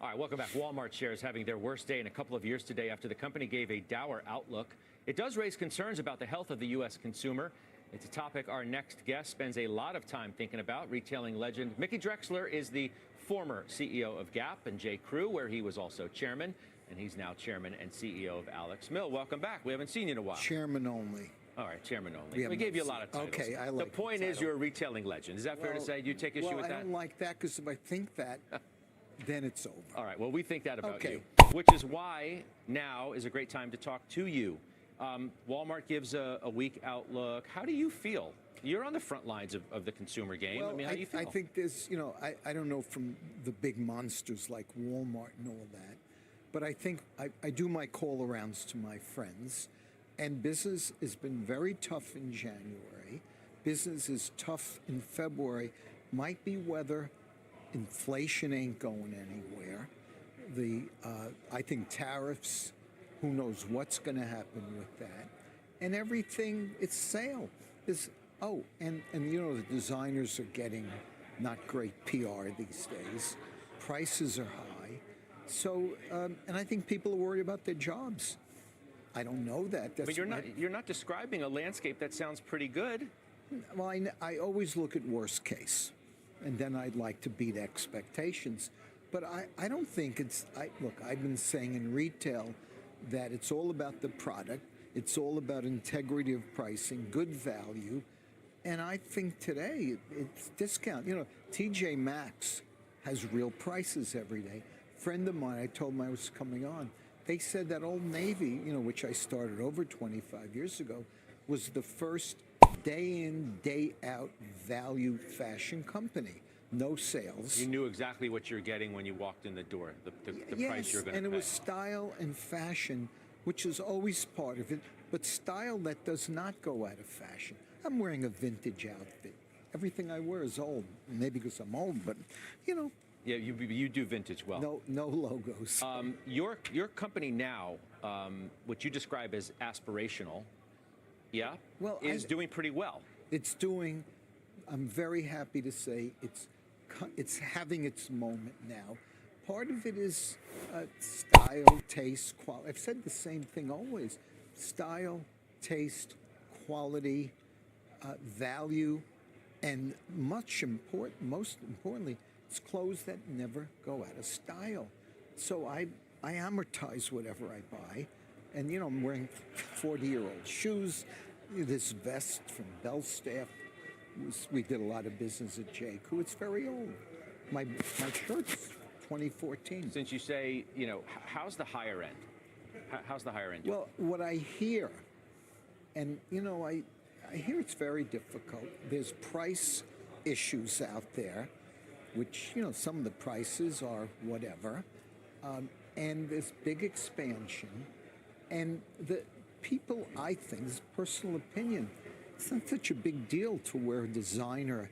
All right, welcome back. Walmart shares having their worst day in a couple of years today after the company gave a dour outlook. It does raise concerns about the health of the U.S. consumer. It's a topic our next guest spends a lot of time thinking about. Retailing legend Mickey Drexler is the former CEO of Gap and J. Crew, where he was also chairman, and he's now chairman and CEO of Alex Mill. Welcome back. We haven't seen you in a while. Chairman only. All right, chairman only. We gave you a lot of titles. Okay, I like the point is you're a retailing legend. Is that fair to say? Do you take issue with that? I don't like that because if I think that, then it's over. All right, well, we think that about you, which is why now is a great time to talk to you. Walmart gives a weak outlook. How do you feel? You're on the front lines of the consumer game. Well, I mean, how do you feel? I think there's, I don't know from the big monsters like Walmart and all that, but I think I do my call-arounds to my friends, and business has been very tough in January. Business is tough in February. Might be weather. Inflation ain't going anywhere. I think tariffs, who knows what's going to happen with that. And everything, it's sale. And the designers are getting not great PR these days. Prices are high. So, and I think people are worried about their jobs. I don't know that. But you're not describing a landscape that sounds pretty good. Well, I always look at worst case. And then I'd like to beat expectations. But I don't think look, I've been saying in retail that it's all about the product. It's all about integrity of pricing, good value. And I think today it's discount. TJ Maxx has real prices every day. Friend of mine, I told him I was coming on. They said that Old Navy, which I started over 25 years ago, was the first day in, day out value fashion company. No sales. You knew exactly what you're getting when you walked in the door, the price you're going to pay. And it was style and fashion, which is always part of it, but style that does not go out of fashion. I'm wearing a vintage outfit. Everything I wear is old, maybe because I'm old, but Yeah, you do vintage well. No logos. Your company now, what you describe as aspirational, is doing pretty well. It's doing. I'm very happy to say it's having its moment now. Part of it is style, taste, quality. I've said the same thing always: style, taste, quality, value, and most importantly, it's clothes that never go out of style. So I amortize whatever I buy. And, I'm wearing 40-year-old shoes. This vest from Belstaff, we did a lot of business at J. Crew. It's very old. My shirt's 2014. Since you say, how's the higher end? How's the higher end doing? Well, what I hear, and, I hear it's very difficult. There's price issues out there, which, some of the prices are whatever. And there's big expansion. And the people, I think, this is personal opinion, it's not such a big deal to wear a designer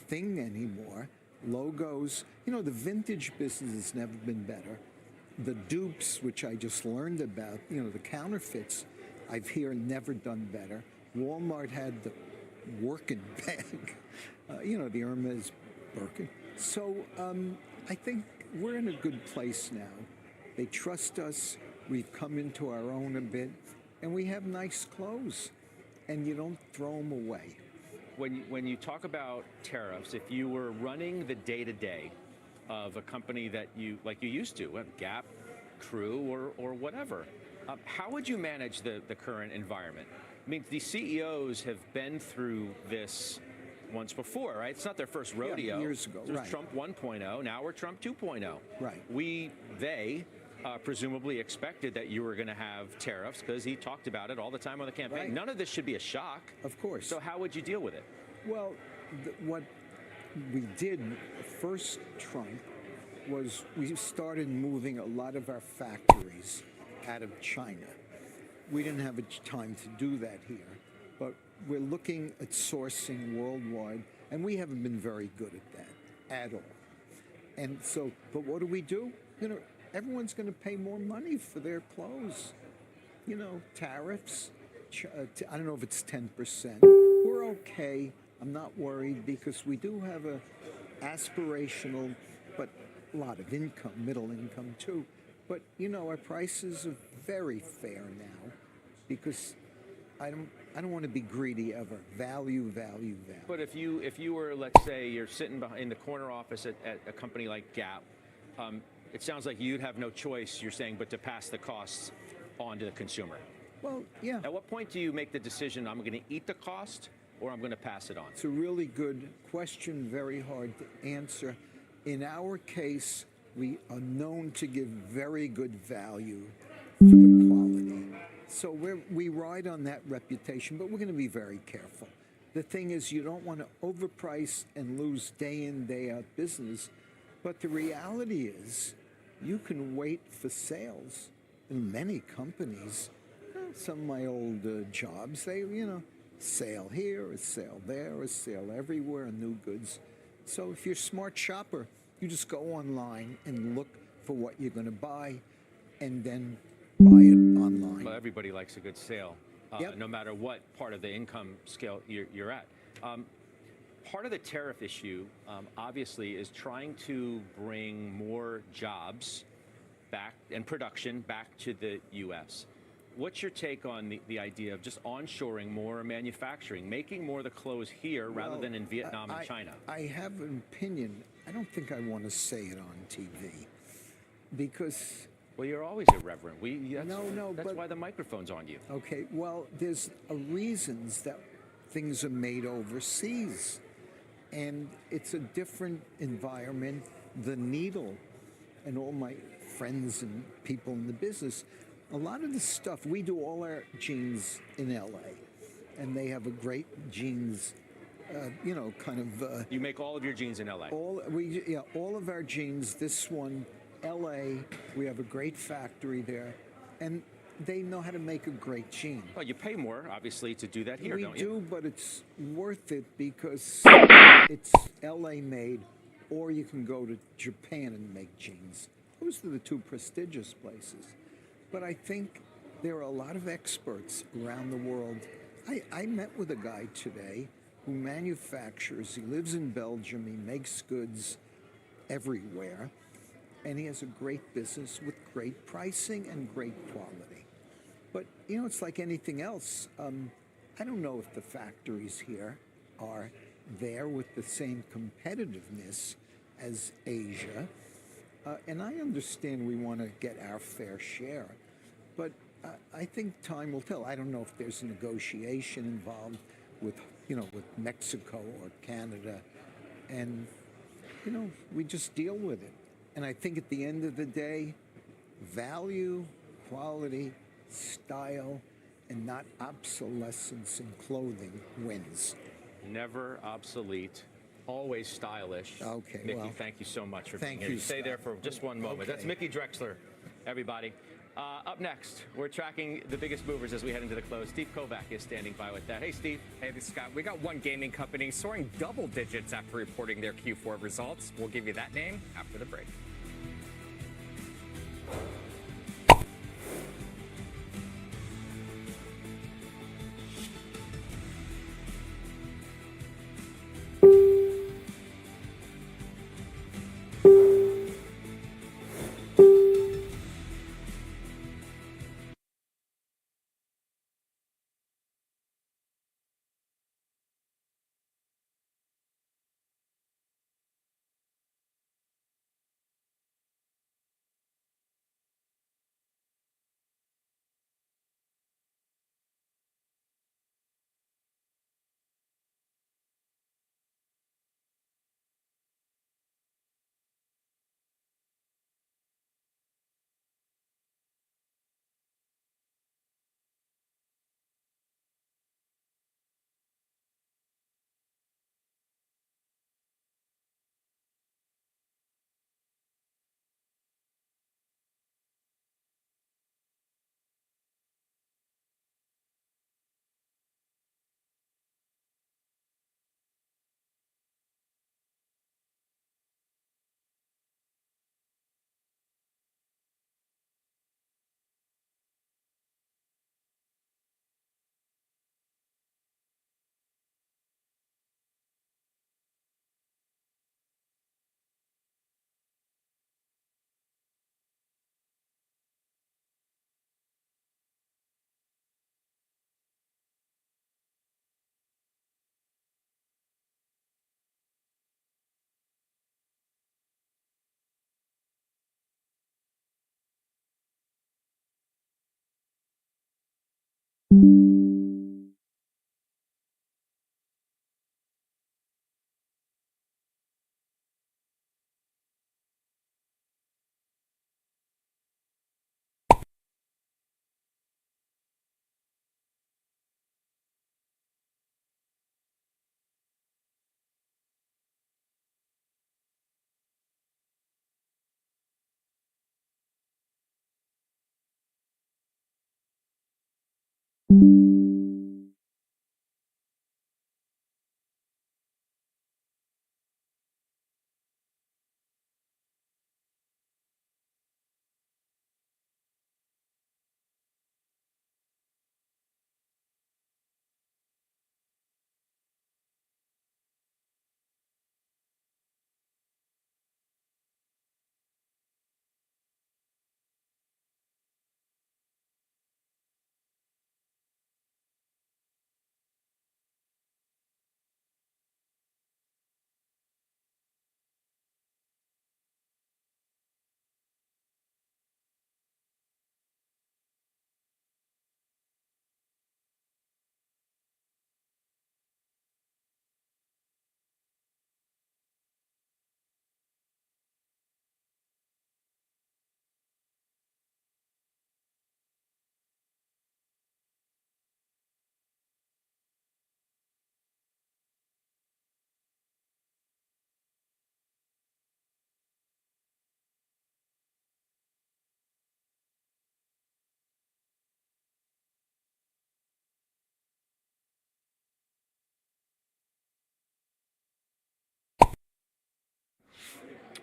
thing anymore. Logos, the vintage business has never been better. The dupes, which I just learned about, the counterfeits, I've heard never done better. Walmart had the working bag, the Hermes Birkin. So I think we're in a good place now. They trust us. We've come into our own a bit, and we have nice clothes, and you don't throw them away. When you talk about tariffs, if you were running the day-to-day of a company that you used to, Gap, Crew, or whatever, how would you manage the current environment? I mean, these CEOs have been through this once before, right? It's not their first rodeo. Yeah, years ago, right. Trump 1.0, now we're Trump 2.0. Right. They presumably expected that you were going to have tariffs because he talked about it all the time on the campaign. Right. None of this should be a shock. Of course. So how would you deal with it? Well, what we did first, Trump, was we started moving a lot of our factories out of China. We didn't have time to do that here, but we're looking at sourcing worldwide, and we haven't been very good at that at all. And so, but what do? Everyone's going to pay more money for their clothes. Tariffs, I don't know if it's 10%. We're okay. I'm not worried because we do have a aspirational, but lot of income, middle income too. But our prices are very fair now because I don't want to be greedy ever. Value, value, value. But if you were, let's say, you're sitting in the corner office at a company like Gap, it sounds like you'd have no choice, you're saying, but to pass the costs on to the consumer. Well, yeah. At what point do you make the decision, I'm going to eat the cost or I'm going to pass it on? It's a really good question, very hard to answer. In our case, we are known to give very good value for the quality. So we ride on that reputation, but we're going to be very careful. The thing is, you don't want to overprice and lose day in, day out business. But the reality is, you can wait for sales in many companies. Some of my old jobs, they, sale here, a sale there, a sale everywhere, new goods. So if you're a smart shopper, you just go online and look for what you're going to buy and then buy it online. Well, everybody likes a good sale, Yep. no matter what part of the income scale you're at. Part of the tariff issue, obviously, is trying to bring more jobs back and production back to the U.S. What's your take on the idea of just onshoring more manufacturing, making more of the clothes here rather than in Vietnam and China? I have an opinion. I don't think I want to say it on TV because... Well, you're always irreverent. That's but why the microphone's on you. Okay, well, there's reasons that things are made overseas. And it's a different environment. The needle and all my friends and people in the business, a lot of the stuff, we do all our jeans in LA. And they have a great jeans, You make all of your jeans in LA. all of our jeans, this one, LA, we have a great factory there. And they know how to make a great jean. Well, you pay more, obviously, to do that here, don't you? We do, but it's worth it because it's LA made, or you can go to Japan and make jeans. Those are the two prestigious places. But I think there are a lot of experts around the world. I met with a guy today who manufactures, he lives in Belgium, he makes goods everywhere, and he has a great business with great pricing and great quality. But, it's like anything else. I don't know if the factories here are there with the same competitiveness as Asia. And I understand we want to get our fair share. But I think time will tell. I don't know if there's a negotiation involved with Mexico or Canada. And, we just deal with it. And I think at the end of the day, value, quality, style, and not obsolescence in clothing wins. Never obsolete, always stylish. Okay, Mickey, well, thank you so much for being thank here. you, Stay there for just one moment. Okay. That's Mickey Drexler, everybody. Up next, we're tracking the biggest movers as we head into the close. Steve Kovac is standing by with that. Hey, Steve. Hey, this is Scott. We got one gaming company soaring double digits after reporting their Q4 results. We'll give you that name after the break.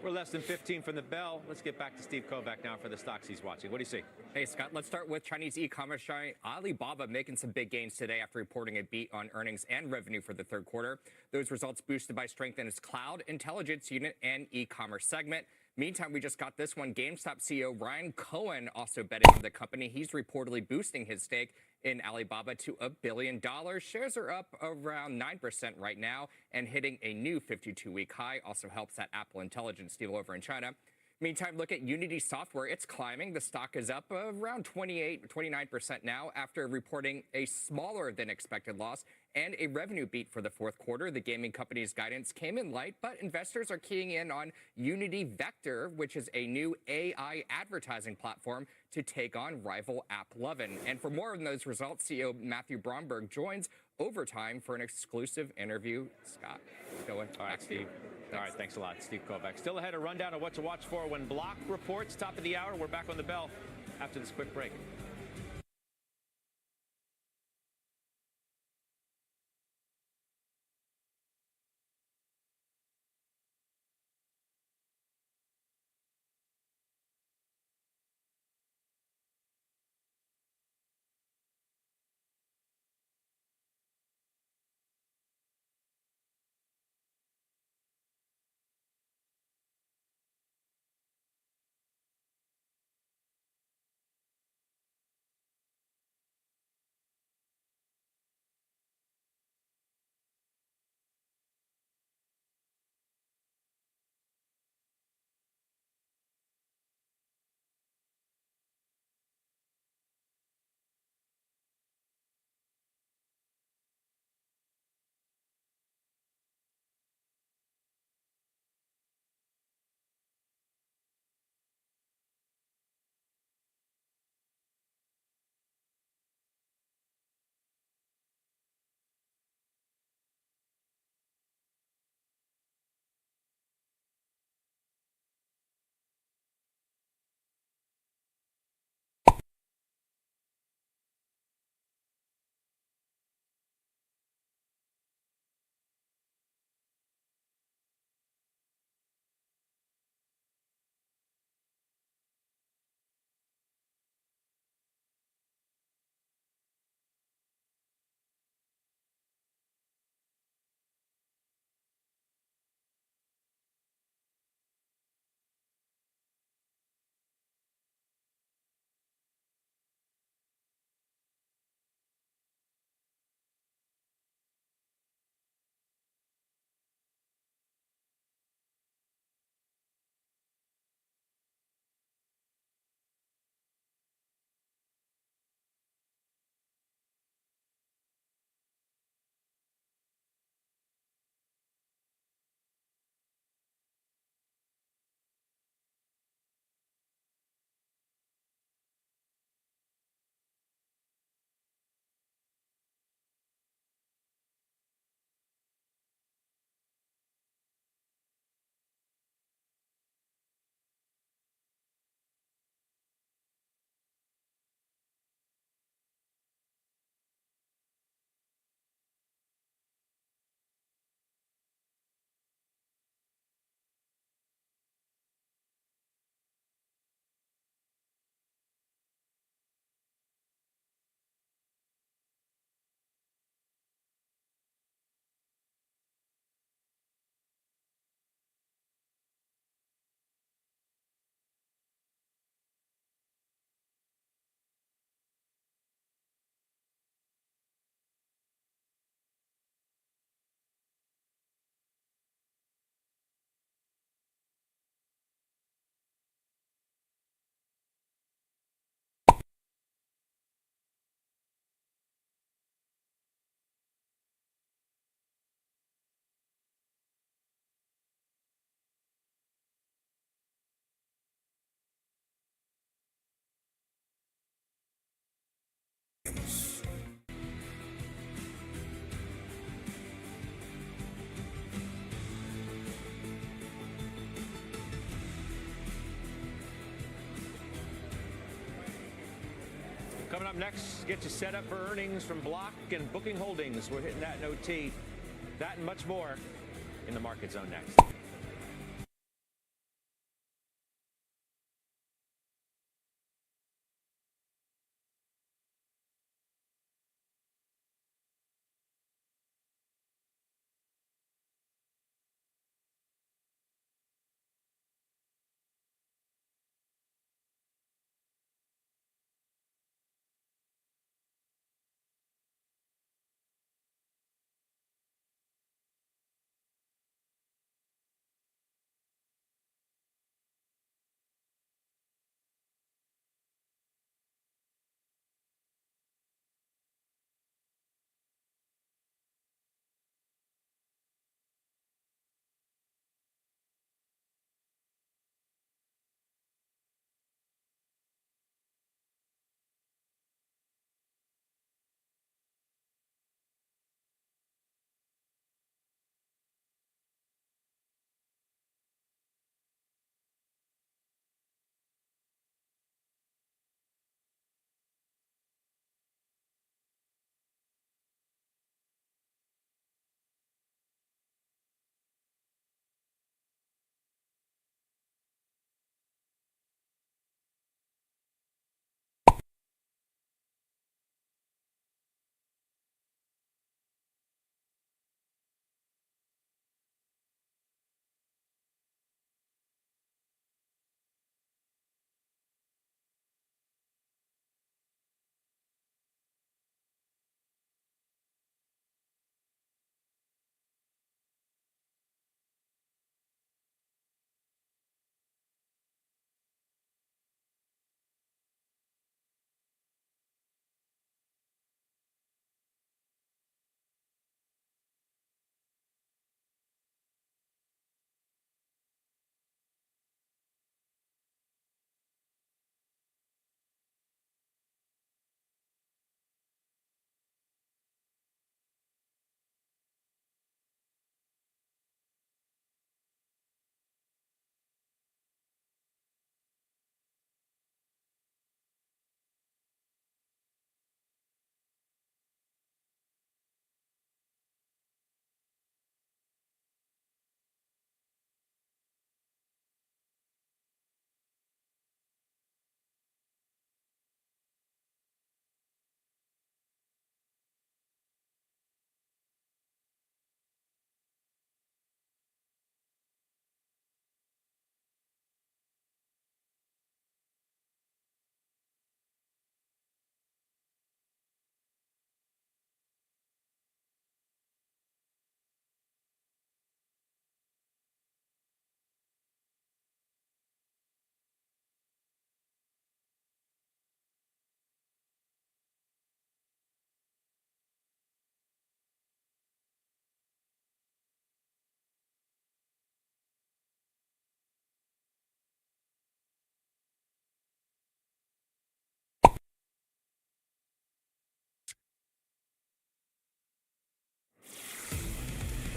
We're less than 15 from the bell. Let's get back to Steve Kovac now for the stocks he's watching. What do you see? Hey, Scott, let's start with Chinese e-commerce giant Alibaba making some big gains today after reporting a beat on earnings and revenue for the third quarter. Those results boosted by strength in its cloud intelligence unit and e-commerce segment. Meantime, we just got this one. GameStop CEO Ryan Cohen also betting on the company. He's reportedly boosting his stake in Alibaba to $1 billion. Shares are up around 9% right now and hitting a new 52-week high. Also helps that Apple Intelligence deal over in China. Meantime, look at Unity Software. It's climbing. The stock is up around 29% now after reporting a smaller than expected loss and a revenue beat for the fourth quarter. The gaming company's guidance came in light, but investors are keying in on Unity Vector, which is a new AI advertising platform to take on rival AppLovin. And for more on those results, CEO Matthew Bromberg joins Overtime for an exclusive interview. Scott, go ahead. All right, Steve. All right, thanks a lot, Steve Kovac. Still ahead, a rundown of what to watch for when Block reports. Top of the hour, we're back on the bell after this quick break. Coming up next, get you set up for earnings from Block and Booking Holdings. We're hitting that in OT. That and much more in the Market Zone next.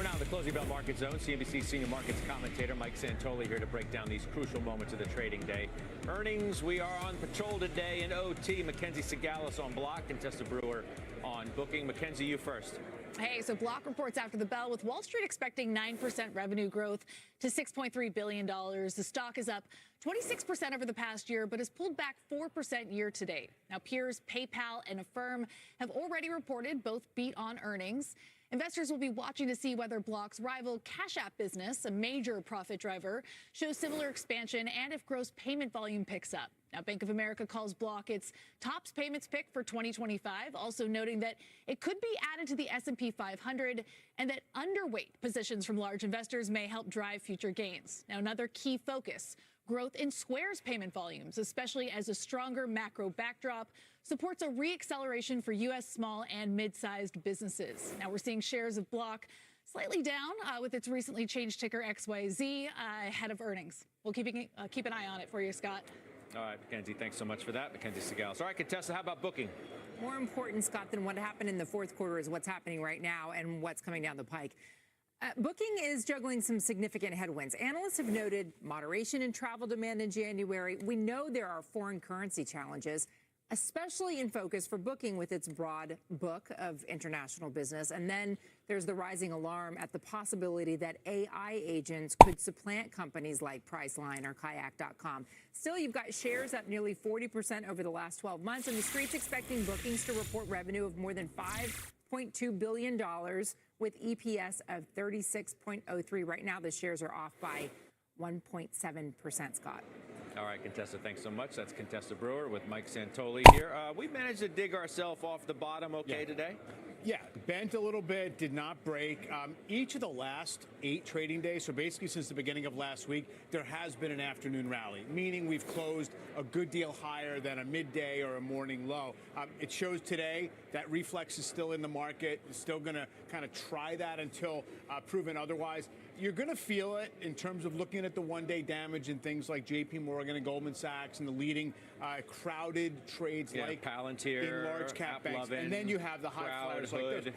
We're now in the Closing Bell Market Zone. CNBC senior markets commentator Mike Santoli here to break down these crucial moments of the trading day. Earnings, we are on patrol today in OT. Mackenzie Sigalis on Block and Tessa Brewer on Booking. Mackenzie, you first. Hey, so Block reports after the bell with Wall Street expecting 9% revenue growth to $6.3 billion. The stock is up 26% over the past year, but has pulled back 4% year to date. Now, peers PayPal and Affirm have already reported both beat on earnings. Investors will be watching to see whether Block's rival Cash App business, a major profit driver, shows similar expansion and if gross payment volume picks up. Now, Bank of America calls Block its top payments pick for 2025, also noting that it could be added to the S&P 500 and that underweight positions from large investors may help drive future gains. Now, another key focus, growth in Square's payment volumes, especially as a stronger macro backdrop supports a re-acceleration for U.S. small and mid-sized businesses. Now, we're seeing shares of Block slightly down with its recently changed ticker XYZ ahead of earnings. We'll keep an eye on it for you, Scott. All right, Mackenzie, thanks so much for that. Mackenzie Sigalis. All right, Contessa, how about Booking? More important, Scott, than what happened in the fourth quarter is what's happening right now and what's coming down the pike. Booking is juggling some significant headwinds. Analysts have noted moderation in travel demand in January. We know there are foreign currency challenges. especially in focus for Booking with its broad book of international business. And then there's the rising alarm at the possibility that AI agents could supplant companies like Priceline or Kayak.com. Still, you've got shares up nearly 40% over the last 12 months, and the street's expecting Bookings to report revenue of more than $5.2 billion with EPS of 36.03. Right now, the shares are off by 1.7%, Scott. All right, Contessa, thanks so much. That's Contessa Brewer with Mike Santoli here. We managed to dig ourselves off the bottom today? Yeah, bent a little bit, did not break. Each of the last 8 trading days, so basically since the beginning of last week, there has been an afternoon rally, meaning we've closed a good deal higher than a midday or a morning low. It shows today that reflex is still in the market. It's still going to kind of try that until proven otherwise. You're going to feel it in terms of looking at the one-day damage in things like JP Morgan and Goldman Sachs and the leading crowded trades like Palantir, in large cap banks. AppLovin, And then you have the high flyers like Hood. this.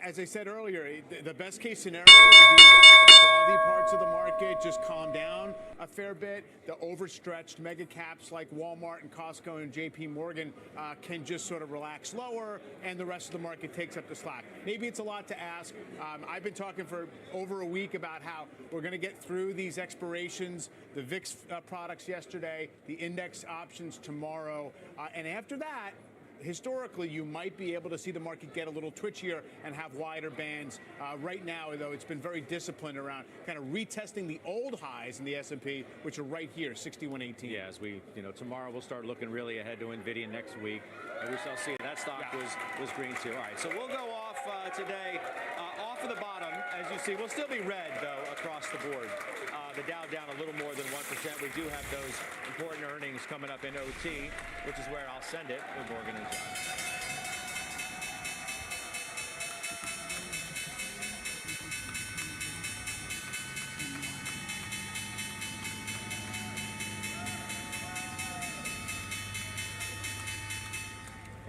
As I said earlier, the best case scenario would be that the frothy parts of the market just calm down a fair bit. The overstretched mega caps like Walmart and Costco and JP Morgan can just sort of relax lower, and the rest of the market takes up the slack. Maybe it's a lot to ask. I've been talking for over a week about how we're going to get through these expirations, the VIX products yesterday, the index options tomorrow, and after that, historically, you might be able to see the market get a little twitchier and have wider bands. Right now, though, it's been very disciplined around kind of retesting the old highs in the S&P, which are right here, 6118. Yeah, as we, tomorrow we'll start looking really ahead to NVIDIA next week. And we shall see. That stock was green too. All right, so we'll go off today, off of the bottom. As you see, we'll still be red, though, across the board. The Dow down a little more than 1%. We do have those important earnings coming up in OT, which is where I'll send it with Morgan and John.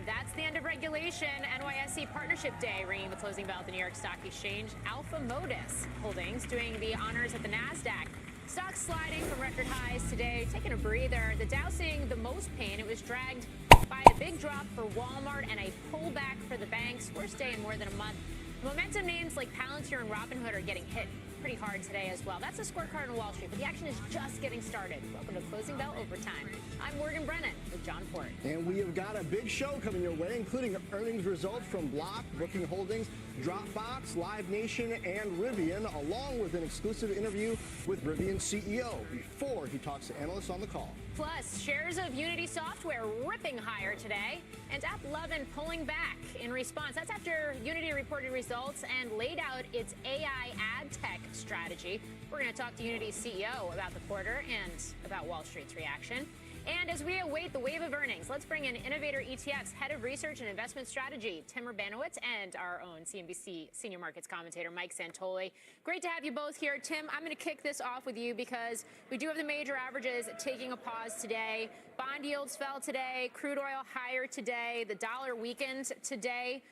That's the end of regulation. NYSE Partnership Day, ringing the closing bell at the New York Stock Exchange. Alpha Modus Holdings doing the honors at the NASDAQ. Stocks sliding from record highs today, taking a breather. The Dow seeing the most pain. It was dragged by a big drop for Walmart and a pullback for the banks. Worst day in more than a month. Momentum names like Palantir and Robinhood are getting hit pretty hard today as well. That's the scorecard on Wall Street, but the action is just getting started. Welcome to Closing Bell Overtime. I'm Morgan Brennan with John Ford. And we have got a big show coming your way, including earnings results from Block, Booking Holdings, Dropbox, Live Nation, and Rivian, along with an exclusive interview with Rivian's CEO before he talks to analysts on the call. Plus, shares of Unity Software ripping higher today, and AppLovin pulling back in response. That's after Unity reported results and laid out its AI ad tech strategy. We're going to talk to Unity's CEO about the quarter and about Wall Street's reaction. And as we await the wave of earnings, let's bring in Innovator ETF's head of research and investment strategy, Tim Urbanowitz, and our own CNBC senior markets commentator, Mike Santoli. Great to have you both here. Tim, I'm going to kick this off with you because we do have the major averages taking a pause today. Bond yields fell today. Crude oil higher today. The dollar weakened today.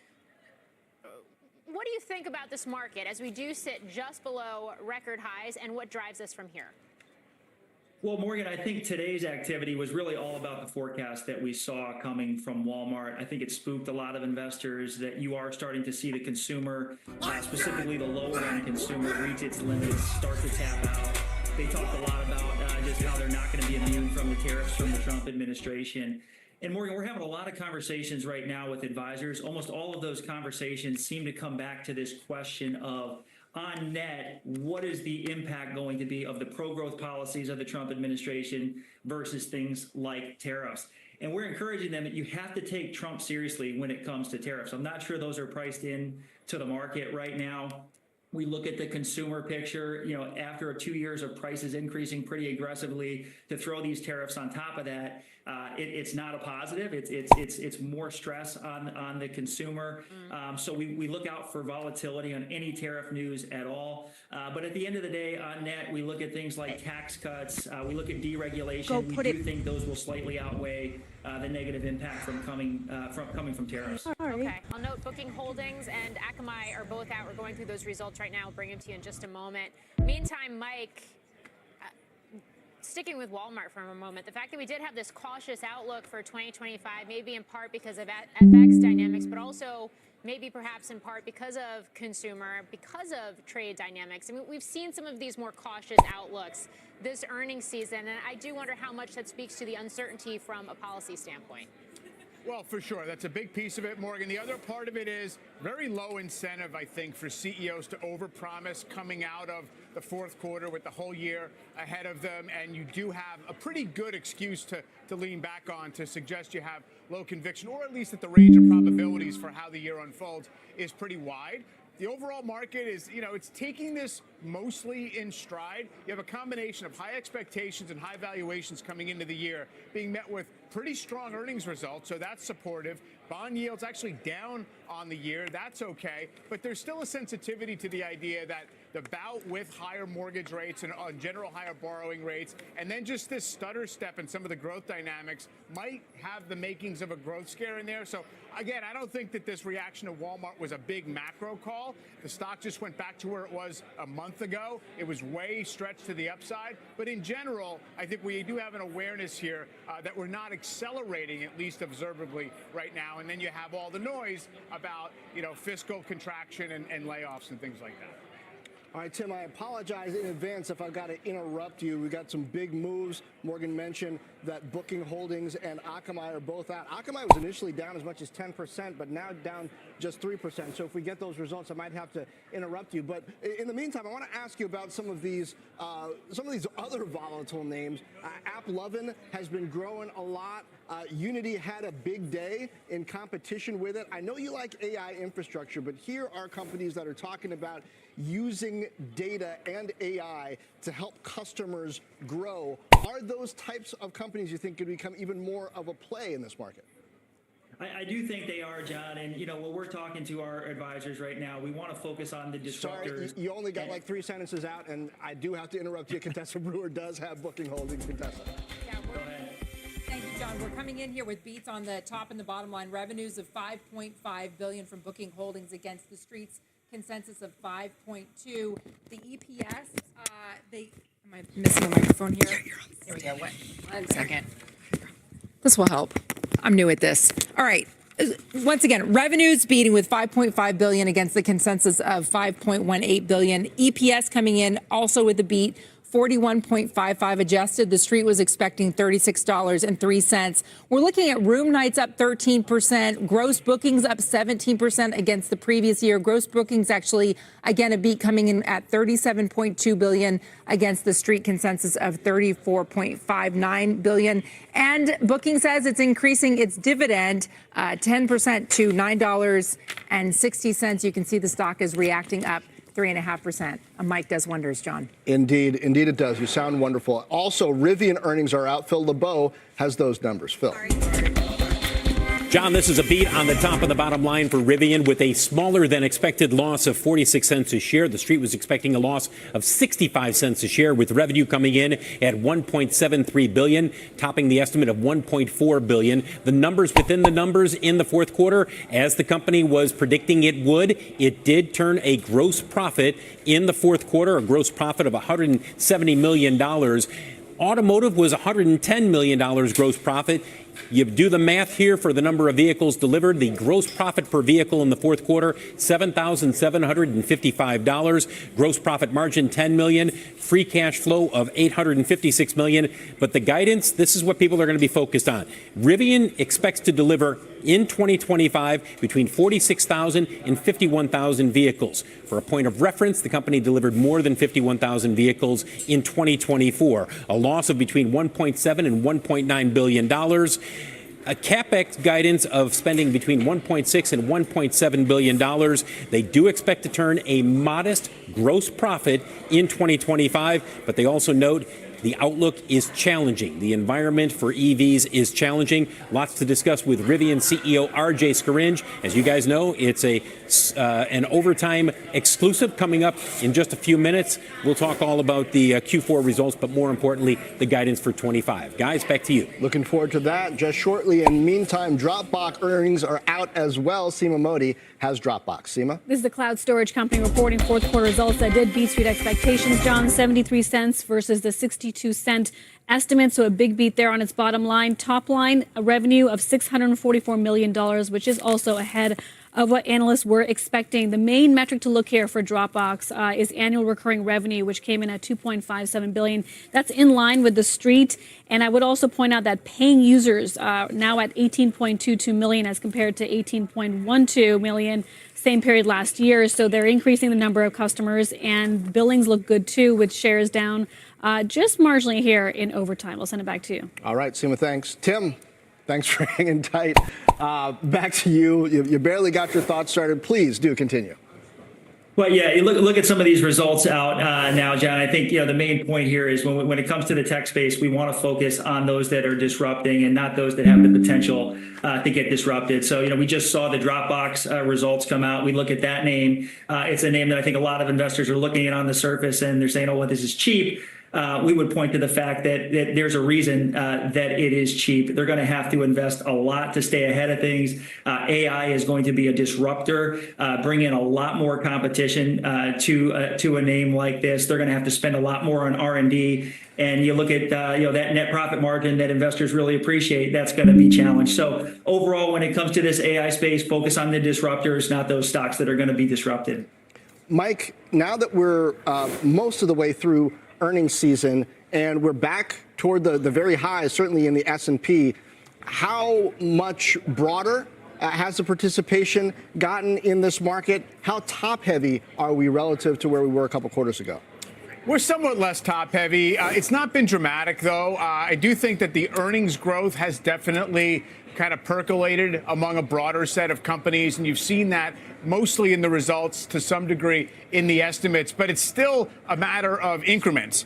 What do you think about this market as we do sit just below record highs, and what drives us from here? Well, Morgan, I think today's activity was really all about the forecast that we saw coming from Walmart. I think it spooked a lot of investors that you are starting to see the consumer, specifically the lower-end consumer, reach its limits, start to tap out. They talked a lot about just how they're not going to be immune from the tariffs from the Trump administration. And Morgan, we're having a lot of conversations right now with advisors. Almost all of those conversations seem to come back to this question of, on net, what is the impact going to be of the pro-growth policies of the Trump administration versus things like tariffs? And we're encouraging them that you have to take Trump seriously when it comes to tariffs. I'm not sure those are priced in to the market right now. We look at the consumer picture, after 2 years of prices increasing pretty aggressively, to throw these tariffs on top of that, it's not a positive. It's more stress on the consumer. So we look out for volatility on any tariff news at all. But at the end of the day, on net, we look at things like tax cuts. We look at deregulation. We do think those will slightly outweigh the negative impact from coming from tariffs. Okay. I'll note Booking Holdings and Akamai are both out. We're going through those results right now. We'll bring them to you in just a moment. Meantime, Mike, sticking with Walmart for a moment, the fact that we did have this cautious outlook for 2025, maybe in part because of FX dynamics, but also maybe perhaps in part because of consumer, because of trade dynamics. I mean, we've seen some of these more cautious outlooks this earnings season, and I do wonder how much that speaks to the uncertainty from a policy standpoint. Well, for sure. That's a big piece of it, Morgan. The other part of it is very low incentive, I think, for CEOs to overpromise coming out of the fourth quarter with the whole year ahead of them. And you do have a pretty good excuse to lean back on to suggest you have low conviction, or at least that the range of probabilities for how the year unfolds is pretty wide. The overall market is, it's taking this mostly in stride. You have a combination of high expectations and high valuations coming into the year being met with pretty strong earnings results, so that's supportive. Bond yields actually down on the year. That's okay. But there's still a sensitivity to the idea that the bout with higher mortgage rates and general higher borrowing rates, and then just this stutter step in some of the growth dynamics might have the makings of a growth scare in there. So again, I don't think that this reaction to Walmart was a big macro call. The stock just went back to where it was a month ago. It was way stretched to the upside. But in general, I think we do have an awareness here that we're not accelerating, at least observably right now. And then you have all the noise about, fiscal contraction and layoffs and things like that. All right, Tim, I apologize in advance if I've got to interrupt you. We got some big moves. Morgan mentioned that Booking Holdings and Akamai are both out. Akamai was initially down as much as 10%, but now down just 3%. So if we get those results, I might have to interrupt you. But in the meantime, I want to ask you about some of these other volatile names. AppLovin has been growing a lot. Unity had a big day in competition with it. I know you like AI infrastructure, but here are companies that are talking about using data and AI to help customers grow. Are those types of companies you think could become even more of a play in this market? I do think they are, John. And, when we're talking to our advisors right now, we want to focus on the disruptors. Sorry, you only got like 3 sentences out, and I do have to interrupt you. Contessa Brewer does have Booking Holdings. Contessa. Yeah, go ahead. Thank you, John. We're coming in here with beats on the top and the bottom line. Revenues of $5.5 billion from Booking Holdings against the Street's consensus of 5.2. The EPS, am I missing a microphone here? Here we go. One second. This will help. I'm new at this. All right. Once again, revenues beating with $5.5 billion against the consensus of $5.18 billion. EPS coming in also with a beat. 41.55 adjusted. The Street was expecting $36.03. We're looking at room nights up 13%, gross bookings up 17% against the previous year. Gross bookings actually, again, a beat coming in at $37.2 billion against the Street consensus of $34.59 billion. And Booking says it's increasing its dividend 10% to $9.60. You can see the stock is reacting up 3.5%. A mic does wonders, John. Indeed it does. You sound wonderful. Also, Rivian earnings are out. Phil LeBeau has those numbers. Phil. John, this is a beat on the top and the bottom line for Rivian with a smaller than expected loss of 46 cents a share. The Street was expecting a loss of 65 cents a share, with revenue coming in at $1.73 billion, topping the estimate of $1.4 billion. The numbers within the numbers in the fourth quarter, as the company was predicting it would, it did turn a gross profit in the fourth quarter, a gross profit of $170 million. Automotive was $110 million gross profit. You do the math here for the number of vehicles delivered. The gross profit per vehicle in the fourth quarter, $7,755. Gross profit margin, $10 million. Free cash flow of $856 million. But the guidance, this is what people are going to be focused on. Rivian expects to deliver in 2025 between 46,000 and 51,000 vehicles. For a point of reference, the company delivered more than 51,000 vehicles in 2024, a loss of between $1.7 and $1.9 billion. A capex guidance of spending between $1.6 and $1.7 billion. They do expect to turn a modest gross profit in 2025, but they also note the outlook is challenging. The environment for EVs is challenging. Lots to discuss with Rivian CEO RJ Scaringe. As you guys know, it's an overtime exclusive coming up in just a few minutes. We'll talk all about the Q4 results, but more importantly, the guidance for 25. Guys, back to you. Looking forward to that just shortly. And meantime, Dropbox earnings are out as well. Seema Modi has Dropbox. Seema? This is the cloud storage company reporting fourth quarter results that did beat Street expectations, John. 73 cents versus the 60 $1.52 estimate, so a big beat there on its bottom line. Top line, a revenue of $644 million, which is also ahead of what analysts were expecting. The main metric to look here for Dropbox is annual recurring revenue, which came in at $2.57 billion. That's in line with the street. And I would also point out that paying users now at 18.22 million as compared to 18.12 million same period last year. So they're increasing the number of customers, and billings look good too, with shares down just marginally here in overtime. I'll send it back to you. All right, Seema, thanks. Tim, thanks for hanging tight. Back to you. You barely got your thoughts started. Please do continue. Well, yeah, you look at some of these results out now, John. I think the main point here is when it comes to the tech space, we want to focus on those that are disrupting and not those that have the potential to get disrupted. So we just saw the Dropbox results come out. We look at that name. It's a name that I think a lot of investors are looking at on the surface, and they're saying, "Oh, well, this is cheap." We would point to the fact that there's a reason that it is cheap. They're going to have to invest a lot to stay ahead of things. AI is going to be a disruptor, bring in a lot more competition to a name like this. They're going to have to spend a lot more on R&D. And you look at that net profit margin that investors really appreciate, that's going to be challenged. So overall, when it comes to this AI space, focus on the disruptors, not those stocks that are going to be disrupted. Mike, now that we're most of the way through earnings season and we're back toward the very highs, certainly in the S&P, how much broader has the participation gotten in this market? How top heavy are we relative to where we were a couple quarters ago? We're somewhat less top heavy. It's not been dramatic, though. I do think that the earnings growth has definitely kind of percolated among a broader set of companies, and you've seen that mostly in the results, to some degree in the estimates, but it's still a matter of increments.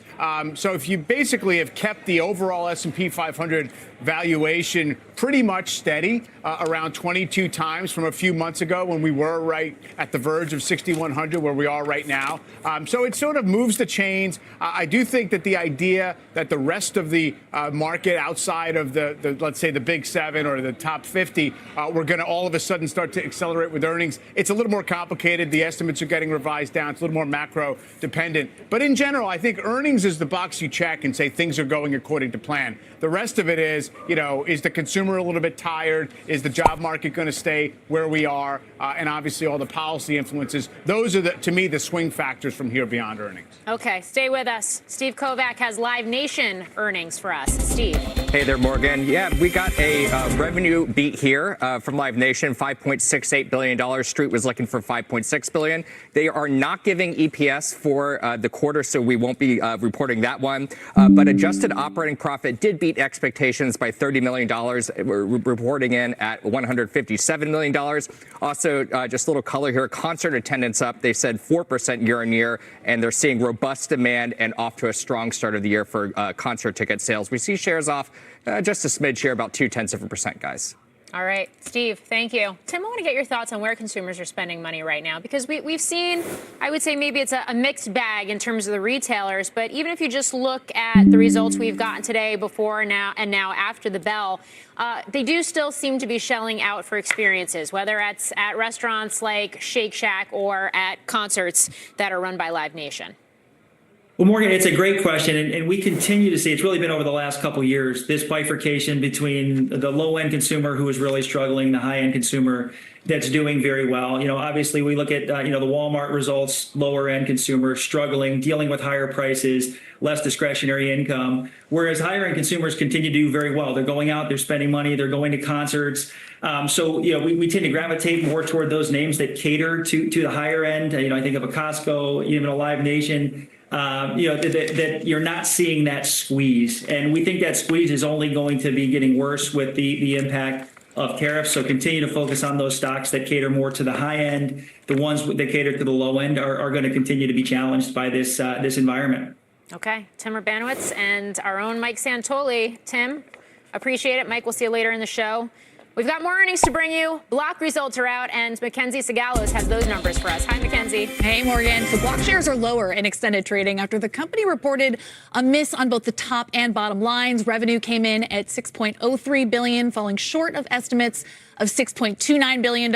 So if you basically have kept the overall S&P 500 valuation pretty much steady around 22 times from a few months ago when we were right at the verge of 6,100 where we are right now. So it sort of moves the chains. I do think that the idea that the rest of the market outside of the let's say the big 7 or the top 50, we're going to all of a sudden start to accelerate with earnings. It's a little more complicated. The estimates are getting revised down. It's a little more macro dependent. But in general, I think earnings is the box you check and say things are going according to plan. The rest of it is, is the consumer a little bit tired? Is the job market going to stay where we are? And obviously all the policy influences. Those are, to me, the swing factors from here beyond earnings. Okay, stay with us. Steve Kovac has Live Nation earnings for us. Steve. Hey there, Morgan. Yeah, we got a revenue beat here from Live Nation, $5.68 billion. Street was looking for $5.6 billion. They are not giving EPS for the quarter, so we won't be reporting that one. But adjusted operating profit did beat expectations by $30 million. We're reporting in at $157 million. Also, just a little color here, concert attendance up. They said 4% year on year, and they're seeing robust demand and off to a strong start of the year for concert ticket sales. We see shares off just a smidge here, about 0.2%, guys. All right, Steve, thank you. Tim, I want to get your thoughts on where consumers are spending money right now, because we've seen, I would say maybe it's a mixed bag in terms of the retailers, but even if you just look at the results we've gotten today, before, now, and now after the bell, they do still seem to be shelling out for experiences, whether it's at restaurants like Shake Shack or at concerts that are run by Live Nation. Well, Morgan, it's a great question, and we continue to see, it's really been over the last couple of years, this bifurcation between the low-end consumer who is really struggling, the high-end consumer that's doing very well. Obviously, we look at, the Walmart results, lower-end consumer struggling, dealing with higher prices, less discretionary income, whereas higher-end consumers continue to do very well. They're going out, they're spending money, they're going to concerts. So, we tend to gravitate more toward those names that cater to the higher end. I think of a Costco, even a Live Nation. That you're not seeing that squeeze. And we think that squeeze is only going to be getting worse with the impact of tariffs. So continue to focus on those stocks that cater more to the high end. The ones that cater to the low end are going to continue to be challenged by this environment. Okay, Tim Urbanowitz and our own Mike Santoli. Tim, appreciate it. Mike, we'll see you later in the show. We've got more earnings to bring you. Block results are out, and Mackenzie Sagalos has those numbers for us. Hi, Mackenzie. Hey, Morgan. So Block shares are lower in extended trading after the company reported a miss on both the top and bottom lines. Revenue came in at $6.03 billion, falling short of estimates of $6.29 billion.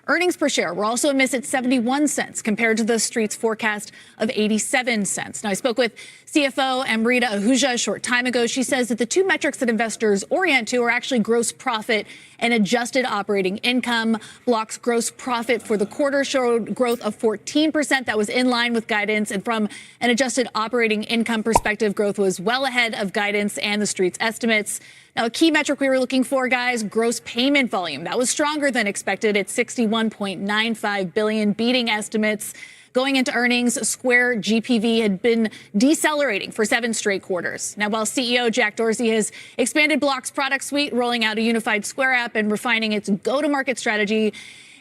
Earnings per share were also a miss at 71 cents compared to the street's forecast of 87 cents. Now, I spoke with CFO Amrita Ahuja a short time ago. She says that the two metrics that investors orient to are actually gross profit and adjusted operating income. Block's gross profit for the quarter showed growth of 14%. That was in line with guidance. And from an adjusted operating income perspective, growth was well ahead of guidance and the street's estimates. Now, a key metric we were looking for, guys, gross payment volume. That was stronger than expected at $61.95 billion, beating estimates. Going into earnings, Square GPV had been decelerating for 7 straight quarters. Now, while CEO Jack Dorsey has expanded Block's product suite, rolling out a unified Square app and refining its go-to-market strategy,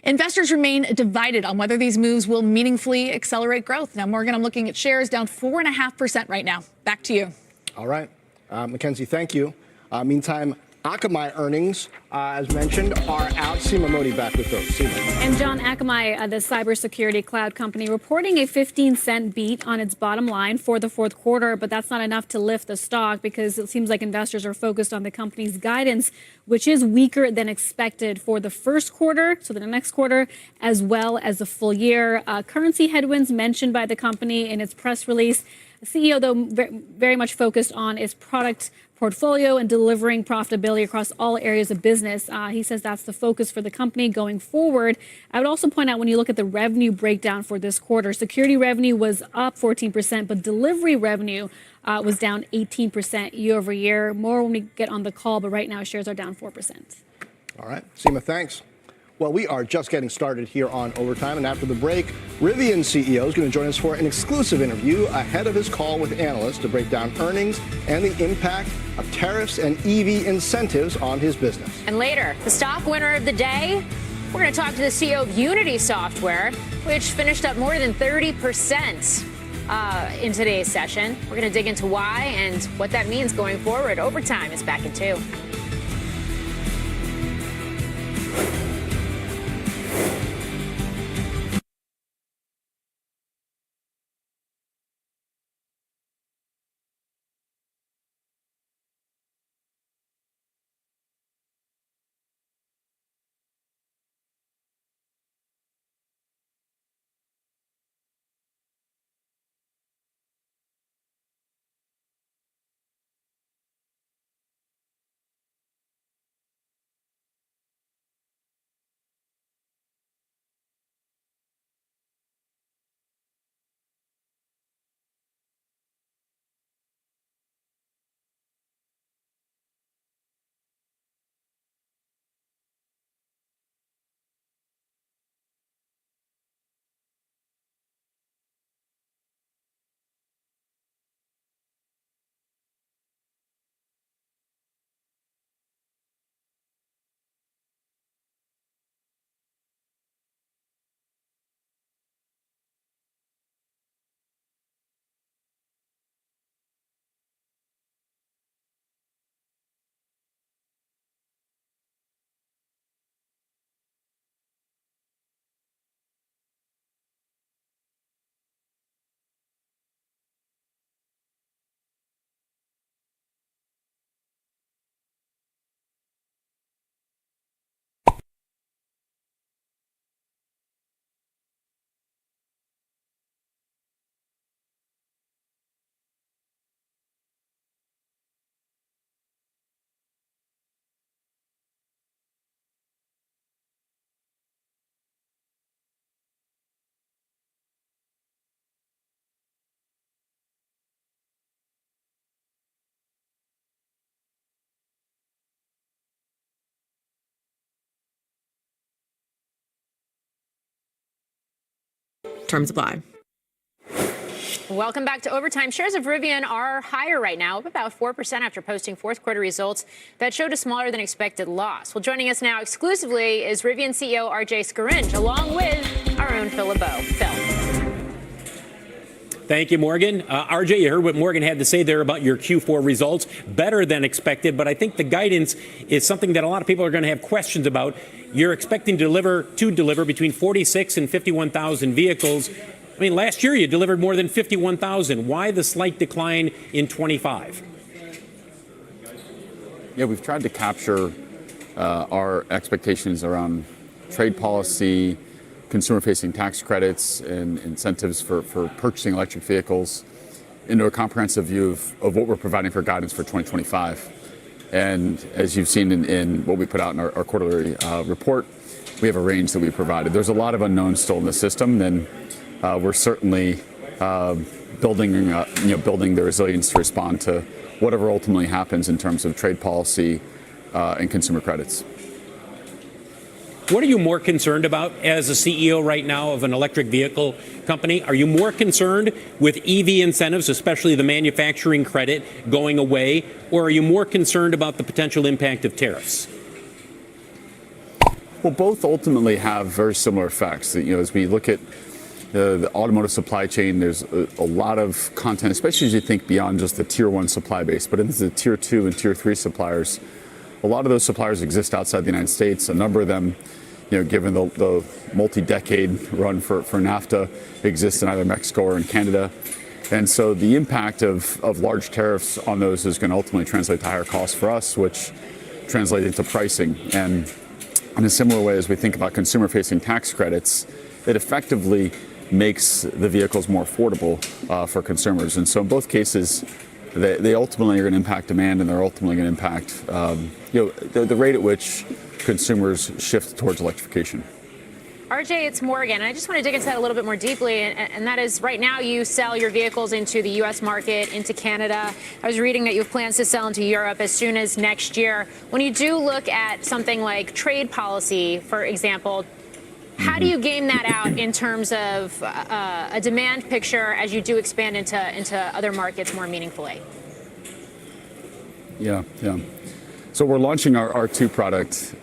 investors remain divided on whether these moves will meaningfully accelerate growth. Now, Morgan, I'm looking at shares down 4.5% right now. Back to you. All right. Mackenzie, thank you. Meantime, Akamai earnings, as mentioned, are out. Seema Modi back with those. Seema. And John, Akamai, the cybersecurity cloud company, reporting a 15-cent beat on its bottom line for the fourth quarter, but that's not enough to lift the stock because it seems like investors are focused on the company's guidance, which is weaker than expected for the first quarter, so the next quarter, as well as the full year. Currency headwinds mentioned by the company in its press release. The CEO, though, very much focused on its product portfolio and delivering profitability across all areas of business. He says that's the focus for the company going forward. I would also point out when you look at the revenue breakdown for this quarter, security revenue was up 14%, but delivery revenue was down 18% year over year. More when we get on the call, but right now shares are down 4%. All right. Seema, thanks. Well, we are just getting started here on Overtime, and after the break, Rivian CEO is going to join us for an exclusive interview ahead of his call with analysts to break down earnings and the impact of tariffs and EV incentives on his business. And later, the stock winner of the day, we're going to talk to the CEO of Unity Software, which finished up more than 30% in today's session. We're going to dig into why and what that means going forward. Overtime is back in 2. Terms apply. Welcome back to Overtime. Shares of Rivian are higher right now, up about 4% after posting fourth quarter results that showed a smaller than expected loss. Well, joining us now exclusively is Rivian CEO RJ Scaringe, along with our own Phil LeBeau. Phil. Thank you, Morgan. RJ, you heard what Morgan had to say there about your Q4 results. Better than expected, but I think the guidance is something that a lot of people are going to have questions about. You're expecting to deliver between 46 and 51,000 vehicles. I mean, last year you delivered more than 51,000. Why the slight decline in 25? Yeah, we've tried to capture our expectations around trade policy, consumer-facing tax credits, and incentives for purchasing electric vehicles into a comprehensive view of what we're providing for guidance for 2025. And as you've seen in what we put out in our quarterly report, we have a range that we provided. There's a lot of unknowns still in the system, and we're certainly building the resilience to respond to whatever ultimately happens in terms of trade policy and consumer credits. What are you more concerned about as a CEO right now of an electric vehicle company? Are you more concerned with EV incentives, especially the manufacturing credit going away, or are you more concerned about the potential impact of tariffs? Well, both ultimately have very similar effects. As we look at the automotive supply chain, there's a lot of content, especially as you think beyond just the tier 1 supply base, but into the tier 2 and tier 3 suppliers. A lot of those suppliers exist outside the United States. A number of them, given the multi-decade run for NAFTA, exist in either Mexico or in Canada. And so the impact of large tariffs on those is going to ultimately translate to higher costs for us, which translate into pricing. And in a similar way, as we think about consumer-facing tax credits, it effectively makes the vehicles more affordable for consumers. And so in both cases, they ultimately are going to impact demand, and they're ultimately going to impact the rate at which consumers shift towards electrification. RJ, it's Morgan. I just want to dig into that a little bit more deeply, and that is right now you sell your vehicles into the U.S. market, into Canada. I was reading that you have plans to sell into Europe as soon as next year. When you do look at something like trade policy, for example, how do you game that out in terms of a demand picture as you do expand into other markets more meaningfully? Yeah. So we're launching our R2 product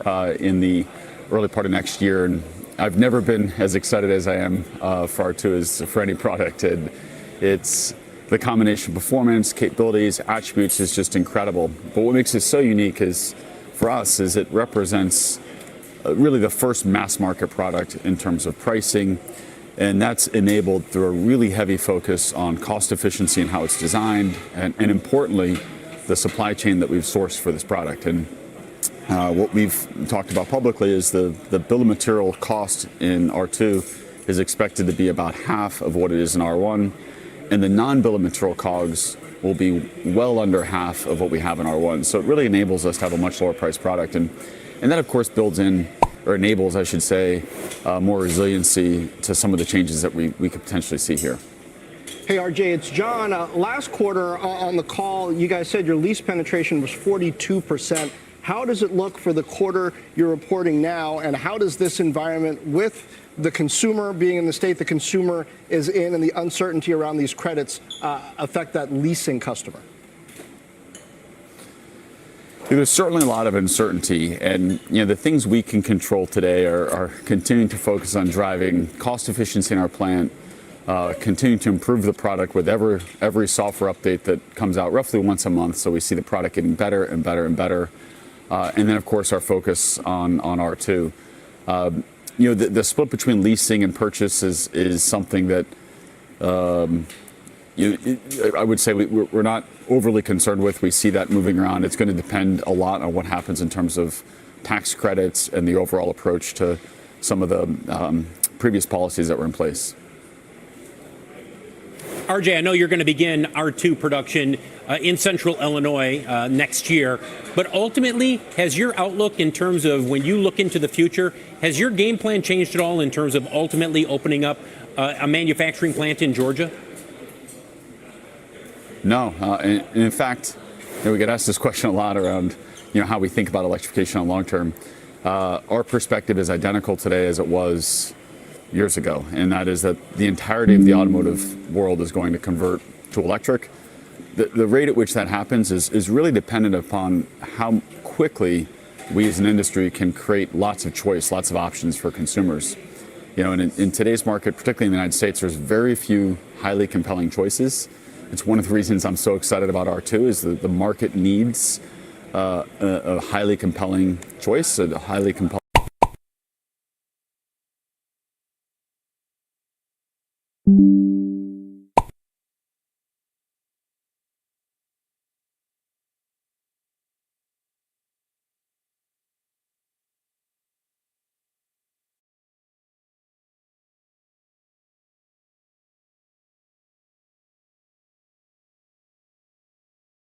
in the early part of next year, and I've never been as excited as I am for R2 as for any product. And it's the combination of performance, capabilities, attributes is just incredible. But what makes it so unique for us is it represents really the first mass market product in terms of pricing, and that's enabled through a really heavy focus on cost efficiency and how it's designed, and importantly, the supply chain that we've sourced for this product. And what we've talked about publicly is the bill of material cost in R2 is expected to be about half of what it is in R1, and the non-bill of material COGS will be well under half of what we have in R1. So it really enables us to have a much lower price product. And that, of course, builds in, or enables, I should say, more resiliency to some of the changes that we could potentially see here. Hey, RJ, it's John. Last quarter on the call, you guys said your lease penetration was 42%. How does it look for the quarter you're reporting now, and how does this environment with the consumer being in the state the consumer is in and the uncertainty around these credits affect that leasing customer? There's certainly a lot of uncertainty, and the things we can control today are continuing to focus on driving cost efficiency in our plant, continuing to improve the product with every software update that comes out roughly once a month, so we see the product getting better and better and better, and then of course our focus on R2. The split between leasing and purchase is something that I would say we're not overly concerned with. We see that moving around. It's going to depend a lot on what happens in terms of tax credits and the overall approach to some of the previous policies that were in place. RJ, I know you're going to begin R2 production in central Illinois next year, but ultimately, has your outlook in terms of when you look into the future, has your game plan changed at all in terms of ultimately opening up a manufacturing plant in Georgia? No, and in fact, we get asked this question a lot around, how we think about electrification on long term. Our perspective is identical today as it was years ago, and that is that the entirety of the automotive world is going to convert to electric. The rate at which that happens is really dependent upon how quickly we as an industry can create lots of choice, lots of options for consumers. And in today's market, particularly in the United States, there's very few highly compelling choices. It's one of the reasons I'm so excited about R2 is that the market needs a highly compelling choice, a highly compelling